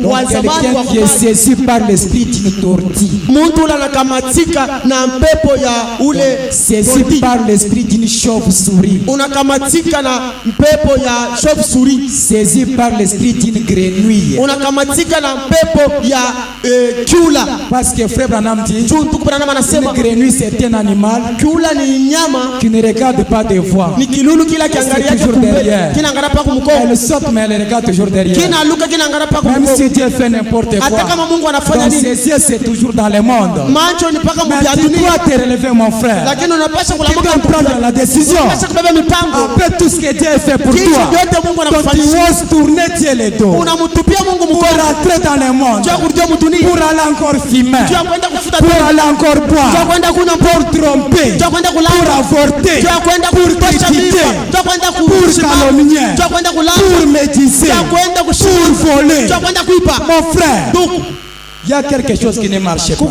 wa zamani wa qui est saisi par l'esprit d'une tortue. Mtu ule anakamatika na mpepo ya ule saisi par l'esprit d'une chauve-souris. Unakamatika na mpepo ya chauve-souris. Saisi par l'esprit d'une grenouille. Unakamatika na mpepo ya kiula. Parce que frère Branham dit, une grenouille c'est un animal kiula ni nyama qui ne regarde pas devant. Ni kilulu kila kiangalia toujours derrière. Kinaangalia pa kumkongo. Elle saute mais elle regarde toujours derrière. Kinaluka kinaangalia pa kumkongo. Même si Dieu fait n'importe quoi. Hata kama Mungu anafanya nini? Ses yeux c'est toujours dans le monde. Macho ni paka mais tu dois te relever mon frère. Lakini unapaswa kulamuka prendre la décision. Unapaswa kubeba mipango. Après tout ce que Dieu a fait pour toi. Yote Mungu anakufanyia. Tu oses tourner Dieu le dos. Unamtupia Mungu mkono. Pour rentrer dans le monde. Pour aller encore fumer. Pour aller encore boire. Pour tromper. Pour avorter. Pour critiquer. Pour calomnier. Pour méditer. Pour voler. Mon frère. Il y a quelque chose qui ne marche pas.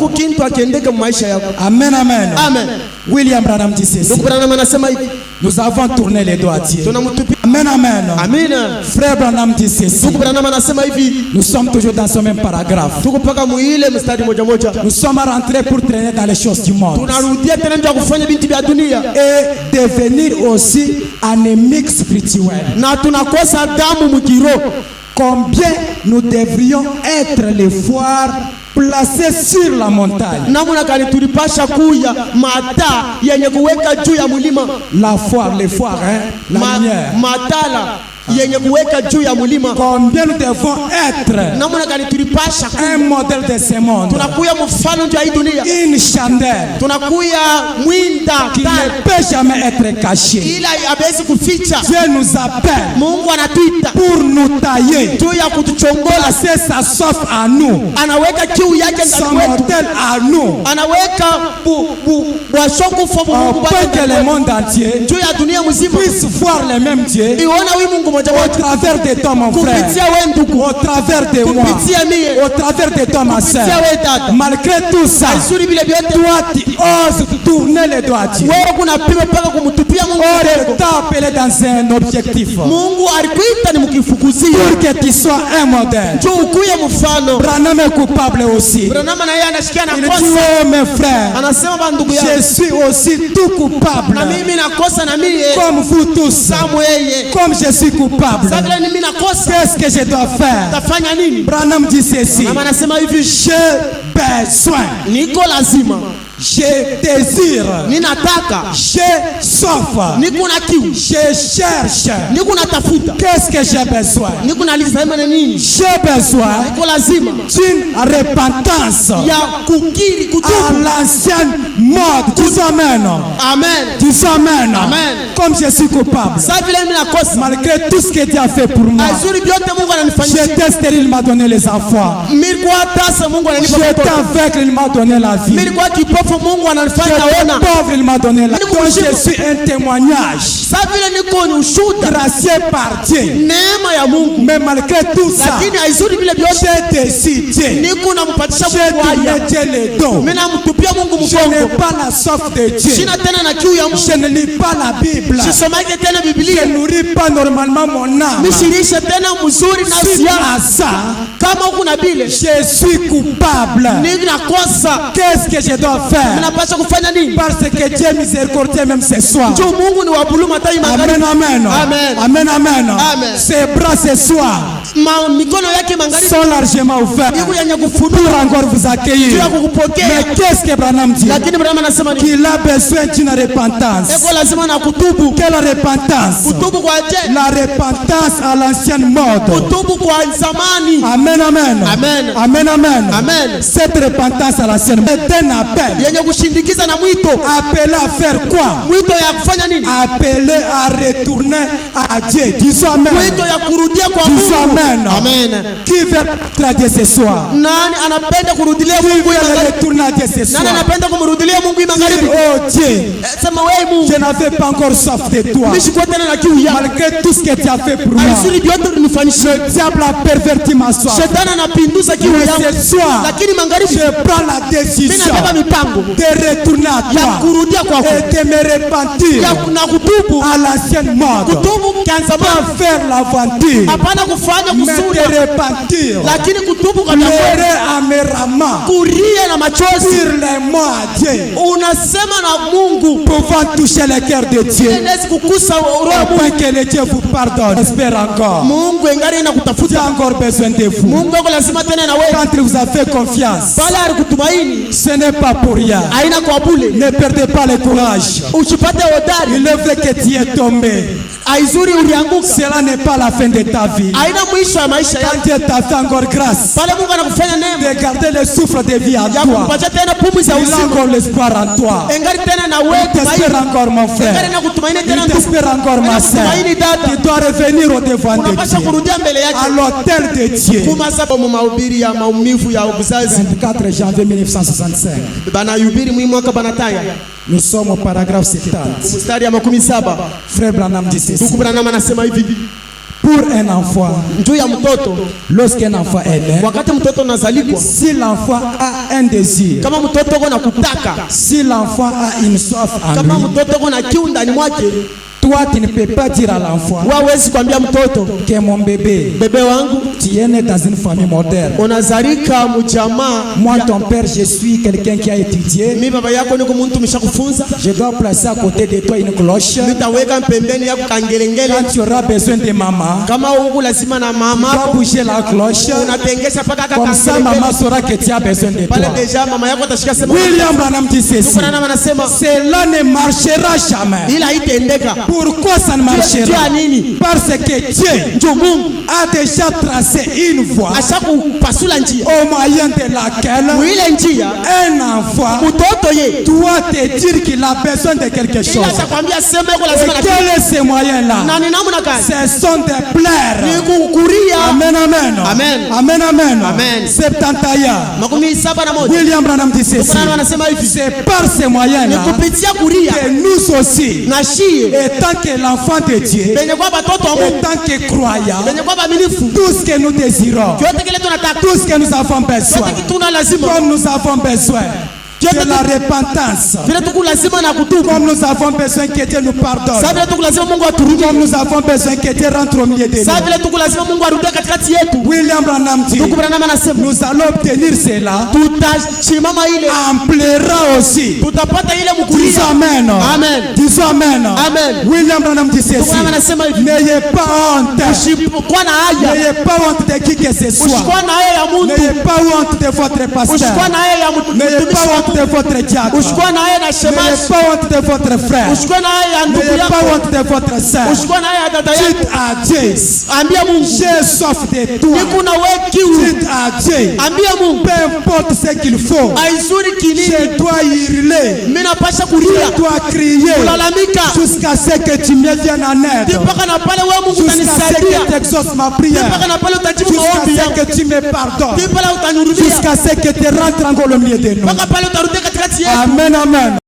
Amen, amen. Amen. William Branham dit ceci. Nous avons tourné les doigts à Dieu. Amen, amen. Amen. Frère Branham dit ceci. Nous sommes toujours dans ce même paragraphe. Nous sommes rentrés pour traîner dans les choses du monde. Et devenir aussi anémique spirituel. Combien nous devrions être les phares placés sur la montagne. La foire, les phares, hein, la lumière. Combien nous devons être un modèle de ce monde. Une chandelle qui ne peut jamais être cachée. Dieu nous appelle pour nous tailler, placer sa soif à nous, son modèle à nous, afin que le monde entier puisse voir le même Dieu au travers de toi, mon frère, au travers de moi, au travers de toi, ma soeur. Malgré tout ça, toi tu oses tourner les doigts à Dieu. On t'a appelé dans un objectif pour que tu sois un modèle. Branham est coupable aussi. Il dit, oh mes frères, je suis aussi tout coupable comme vous tous, comme je suis coupable. Qu'est-ce que je dois faire? Branham dit ceci. J'ai besoin. Je désire. Je soif. Je cherche. Qu'est-ce que j'ai besoin? J'ai besoin d'une repentance à l'ancienne mode. Dis amen. Dis amen. Comme je suis coupable, malgré tout ce que Dieu a fait pour moi, j'étais stérile, il m'a donné les enfants. J'étais aveugle, il m'a donné la vie. Pauvre, il m'a donné la vie. Donc je suis un témoignage gracié par Dieu. Mais malgré tout ça, j'ai décidé de Dieu le dos. Je n'ai pas la soif de Dieu. Je ne lis pas la Bible. Je ne nourris pas normalement mon âme. Suite à ça, je suis coupable. Qu'est-ce que je dois faire? Parce que Dieu est miséricordieux même ce soir. Amen, amen. Amen, amen. Ses bras ce soir sont largement ouverts pour encore vous accueillir. Mais qu'est-ce que Branham dit? Qu'il a besoin d'une repentance. Quelle repentance? La repentance à l'ancienne mode. Amen, amen. Amen, amen. Cette repentance à l'ancienne mode est un appel. Appelé à faire quoi? Appelé à retourner à Dieu. Disons amen. Disons amen. Qui veut être à Dieu ce soir? Qui veut retourner à Dieu ce soir? Oh Dieu, je n'avais pas encore soif de toi. Malgré tout ce que tu as fait pour moi, le diable a perverti ma soif. soif. Shetani anapinduza kiu yangu. Mais ce soir, Lakini magharibi je prends la décision mimi nabeba mipango de retourner à ya toi kurudia kwako, et de me repentir na kutubu à l'ancienne mode. kutubu kianza Pas faire l'aventure, hapana kufanya mais kusudi, de repentir. lakini kutubu kwa Pleurer améramment, kulia na machozi. dire les mots à Dieu, Unasema na Mungu pouvant toucher le cœur de Dieu, inaweza kukusa roho ya afin Mungu. que le Dieu vous pardonne. Espère encore. Mungu engari J'ai inakutafuta. encore besoin de vous. Mungu ako lazima tena na wewe. Quand il vous a fait confiance, Pale alikutumaini ce n'est pas pour rien. haina kwa bure. Ne perdez pas le courage. Usipate hodari. Il est vrai que tu es tombé. Aizuri ulianguka. Cela n'est pas la fin de ta vie. Haina mwisho ya maisha Quand yako. Dieu t'a fait encore grâce Pale Mungu anakufanya neema de garder le souffle de vie en ya toi, kukupatia tena pumzi za il a uzima. encore l'espoir en toi. Engari tena na wewe Il t'espère tumaini. encore mon Engari frère. na kutumaini tena Il ndugu. t'espère encore ma sœur. Tumaini dada. Tu dois revenir au devant de Unapaswa Dieu, kurudia mbele yake. à l'autel de Dieu. Kuma sasa mu mahubiri ya maumivu ya uzazi 24 janvier 1965. banayubiri mwi mwaka banataya Nous sommes au paragraphe 70. mstari ya 17. Frère Branham dit ceci. Ndugu Branham anasema hivi, Pour un enfant, juu ya mtoto, lorsqu'un enfant est né, wakati mtoto anazalikwa, si l'enfant a un désir, kama mtoto uko na kutaka, si l'enfant a une soif en kama lui, mtoto uko na kiu ndani mwake, toi tu ne peux pas dire à l'enfant wawezi kwambia mtoto, que mon bébé, bebe wangu, tu es né dans une famille moderne. unazalika mjamaa. Moi ton père, je suis quelqu'un qui a étudié. Mimi baba yako niko mtu umeshakufunza, Je dois placer à côté de toi une cloche. nitaweka pembeni yako kangelengele. Quand tu auras besoin de maman, Kama uko lazima na tu mama, dois bouger la cloche. unatengesha paka Comme ça, kangelengele. maman saura que tu as besoin de toi. Pale deja mama yako atashika sema. William Branham dit ceci. Ndugu Branham anasema Cela ne marchera jamais. ila haitaendeka. Pourquoi ça ne Juu marchera? ya nini? Parce que Dieu Ndio Mungu a déjà tracé une voie ashakupasula njia, au moyen de laquelle mwile njia un enfant mtoto ye doit te dire qu'il a besoin de quelque ila chose. atakwambia sema yuko Et lazima na quel est ce moyen-là? na ni namna gani? Ce sont des Ni plaires. kukuria. Amen, amen. Amen. Amen, amen. Amen. 71. 71. William Branham dit ceci. Branham anasema hivi, C'est par ce ni moyen-là kupitia kuria que nous aussi, na shie étant que l'enfant de Dieu, benye kwa batoto wa Mungu, étant que croyant, benye kwa baaminifu, tout ce que nous désirons, yote kile tunataka, tout ce que nous avons besoin, yote kitu tuna lazima, comme nous avons besoin de la repentance, vile tuko lazima na kutubu, comme nous avons besoin que Dieu nous pardonne, sasa vile tuko lazima Mungu aturudie, comme nous avons besoin que Dieu rentre au milieu de sasa nous. vile tuko lazima Mungu arudie katikati yetu. William Branham dit, Ndugu Branham anasema nous allons obtenir cela tutachimama ile, en pleurant aussi. tutapata ile Disons mkulia. amen. Amen. Disons amen. Amen. William Branham dit Ndugu ceci. Branham anasema hivi, N'ayez pas honte. usikuwa na haja, N'ayez pas honte de qui que ce soit. usikuwa na haya ya mtu, N'ayez pas honte de votre pasteur. usikuwa na haya ya mtu, N'ayez pas honte de votre diacre. usikuwa na haya na N'ayez shemashi, pas honte de votre frère. usikuwa na haya ya ndugu N'ayez pas yako, honte de votre sœur. usikuwa na haya ya dada yako. Dites à Dieu, Ambia Mungu, j'ai soif de toi. niko na wewe kiu. Dites à Dieu, Ambia Mungu, peu importe ce qu'il faut, aizuri kinini, je dois hurler, mimi napasha je kulia, dois crier kulalamika, jusqu'à ce que tu me viennes en aide, mpaka na pale wewe Mungu jusqu'à ce utanisaidia, que tu exauces ma prière, mpaka na pale utajibu jusqu'à maombi ce yangu, que tu me pardonnes, pale utanirudia, jusqu'à ce que tu rentres encore au milieu de nous. mpaka pale utarudia katikati yetu. Amen, amen.